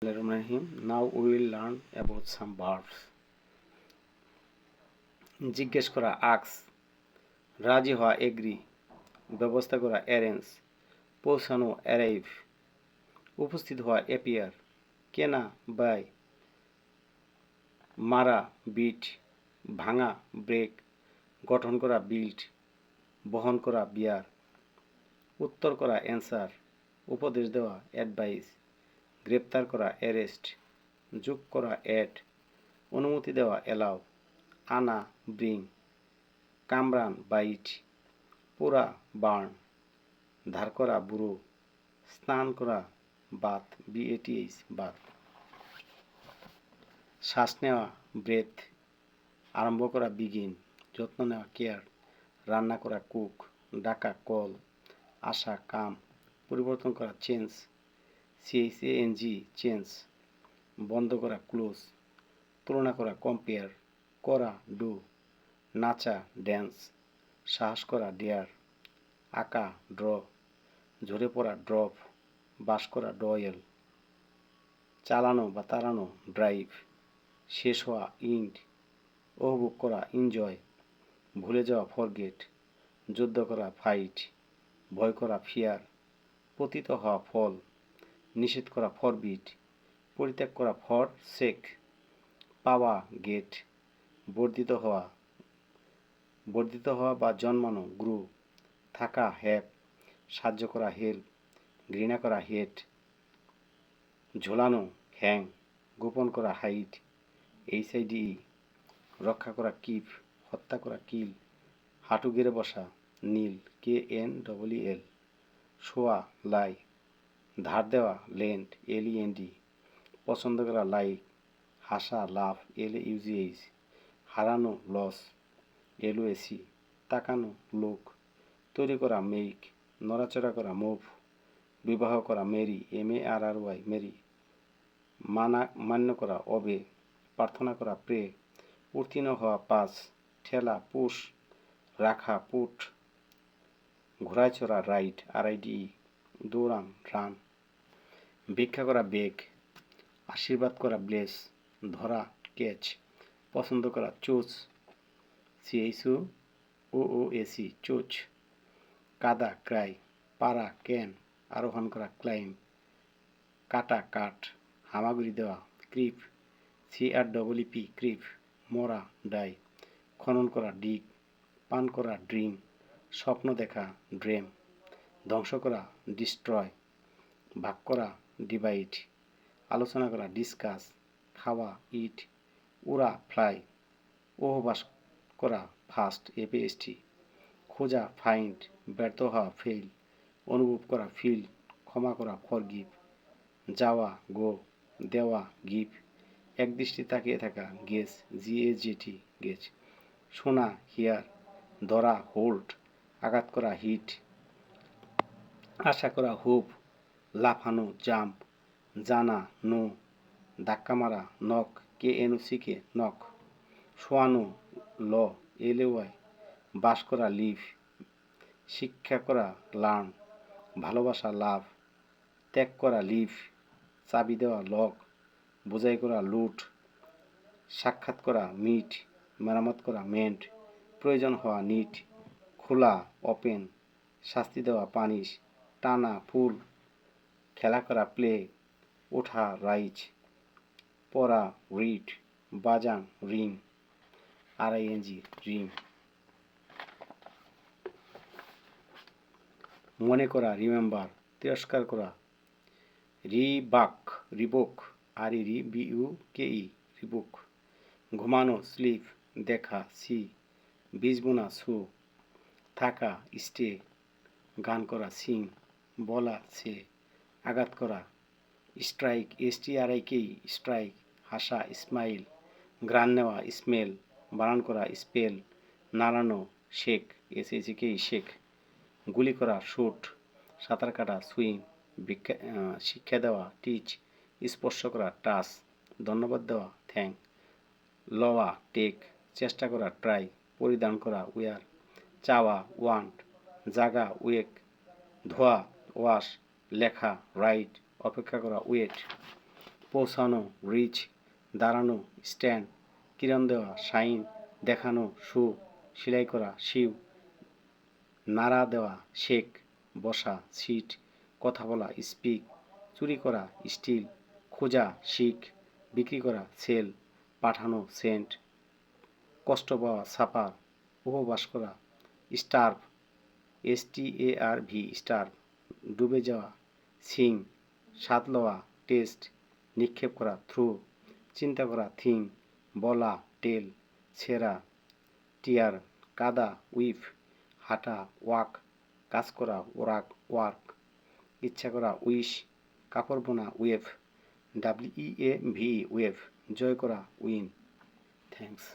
Now we will learn about some verbs. জিজ্ঞেস করা ask, রাজি হওয়া agree, ব্যবস্থা করা arrange, পৌঁছানো arrive, উপস্থিত হওয়া appear, কেনা buy, মারা beat, ভাঙা break, গঠন করা build, বহন করা bear, উত্তর করা answer, উপদেশ দেওয়া advice, গ্রেপ্তার করা অ্যারেস্ট, যোগ করা অ্যাড, অনুমতি দেওয়া অ্যালাউ, আনা ব্রিং, কামড়ান বাইট, পোড়া বার্ন, ধার করা বুড়ো, স্নান করা বাথ BATH বাথ, শ্বাস নেওয়া ব্রেথ, আরম্ভ করা বিগিন, যত্ন নেওয়া কেয়ার, রান্না করা কুক, ডাকা কল, আসা কাম, পরিবর্তন করা চেঞ্জ CHANG চেঞ্জ, বন্ধ করা ক্লোজ, তুলনা করা কম্পেয়ার, করা ডু, নাচা ড্যান্স, সাহস করা ডেয়ার, আঁকা ড্র, ঝরে পড়া ড্রপ, বাস করা ডয়েল, চালানো বা তাড়ানো ড্রাইভ, শেষ হওয়া ইন্ড, উপভোগ করা এনজয়, ভুলে যাওয়া ফরগেট, যুদ্ধ করা ফাইট, ভয় করা ফিয়ার, পতিত হওয়া ফল, নিষেধ করা ফরবিট, পরিত্যাগ করা ফর সেক, পাওয়া গেট, বর্ধিত হওয়া বা জন্মানো গ্রু, থাকা হ্যাপ, সাহায্য করা হেল্প, ঘৃণা করা হেট, ঝোলানো হ্যাং, গোপন করা হাইড HIDE, রক্ষা করা কিপ, হত্যা করা কিল, হাঁটু গেড়ে বসা নীল KNEEL, শোয়া লাই, ধার দেওয়া লেন্ড LEND, পছন্দ করা লাইক, হাসা লাভ LAUGH, হারানো লস LOSE, তাকানো লোক, তৈরি করা মেক, নড়াচড়া করা মুভ, বিবাহ করা মেরি MARRY মেরি, মান্য করা অবে, প্রার্থনা করা প্রে, উত্তীর্ণ হওয়া পাস, ঠেলা পুশ, রাখা পুট, ঘোড়ায় চড়া রাইড RIDE, দৌড়ান রান, ভিক্ষা করা বেগ, আশীর্বাদ করা ব্লেস, ধরা ক্যাচ, পছন্দ করা চুজ CHOOOSE চোচ, কাদা ক্রাই, পারা ক্যান, আরোহণ করা ক্লাইম, কাটা কাট, হামাগুড়ি দেওয়া ক্রিপ CREEP ক্রিপ, মরা ডাই, খনন করা ডিগ, পান করা ড্রিম, স্বপ্ন দেখা ড্রেম, ধ্বংস করা ডিস্ট্রয়, ভাগ করা ডিভাইড, আলোচনা করা ডিসকাস, খাওয়া ইট, উড়া ফ্লাই, উপবাস করা ফাস্ট FAST, খোঁজা ফাইন্ড, ব্যর্থ হওয়া ফেইল, অনুভব করা ফিল, ক্ষমা করা ফরগিভ, যাওয়া গো, দেওয়া গিভ, একদৃষ্টি তাকিয়ে থাকা গেজ GAZT গেজ, শোনা হিয়ার, ধরা হোল্ড, আঘাত করা হিট, আশা করা হোপ, লাফানো জাম্প, জানা নো, ধাক্কা মারা নক KNOCK নক, শোয়ানো ল LAY, বাস করা লিভ, শিক্ষা করা লার্ন, ভালোবাসা লাভ, ত্যাগ করা লিভ, চাবি দেওয়া লক, বোঝাই করা লুট, সাক্ষাৎ করা মিট, মেরামত করা মেন্ট, প্রয়োজন হওয়া নিট, খোলা ওপেন, শাস্তি দেওয়া পানিশ, টানা পুল, খেলা করা প্লে, ওঠা রাইজ, পড়া রিড, বাজান রিং RING রিং, মনে করা রিমেম্বার, তিরস্কার করা রিবোক REBUKE রিবোক, ঘুমানো স্লিপ, দেখা সি, বীজ বোনা সু, থাকা স্টে, গান করা সিং, বলা সে, আঘাত করা স্ট্রাইক STRIK স্ট্রাইক, হাসা স্মাইল, ঘ্রাণ নেওয়া স্মেল, বানান করা স্পেল, নাড়ানো শেক SHK শেক, গুলি করা শুট, সাঁতার কাটা সুইম, শিক্ষা দেওয়া টিচ, স্পর্শ করা টাচ, ধন্যবাদ দেওয়া থ্যাংক, লওয়া টেক, চেষ্টা করা ট্রাই, পরিধান করা উয়ার, চাওয়া ওয়ান্ট, জাগা ওয়েক, ধোয়া ওয়াশ, লেখা রাইট, অপেক্ষা করা ওয়েট, পৌঁছানো রিচ, দাঁড়ানো স্ট্যান্ড, কিরণ দেওয়া শাইন, দেখানো শো, সেলাই করা শিউ, নাড়া দেওয়া শেক, বসা সিট, কথা বলা স্পিক, চুরি করা স্টিল, খোঁজা শিক, বিক্রি করা সেল, পাঠানো সেন্ট, কষ্ট পাওয়া সাফার, উপবাস করা স্টার্ভ, স্টার্ভ, ডুবে যাওয়া সিং, স্বাদ লওয়া টেস্ট, নিক্ষেপ করা থ্রু, চিন্তা করা থিং, বলা টেল, ছেঁড়া টিয়ার, কাদা উইফ, হাঁটা ওয়াক, কাজ করা ওয়ার্ক, ইচ্ছা করা উইশ, কাপড় বোনা ওয়েভ, WEAV ওয়েভ, জয় করা উইন। থ্যাংকস।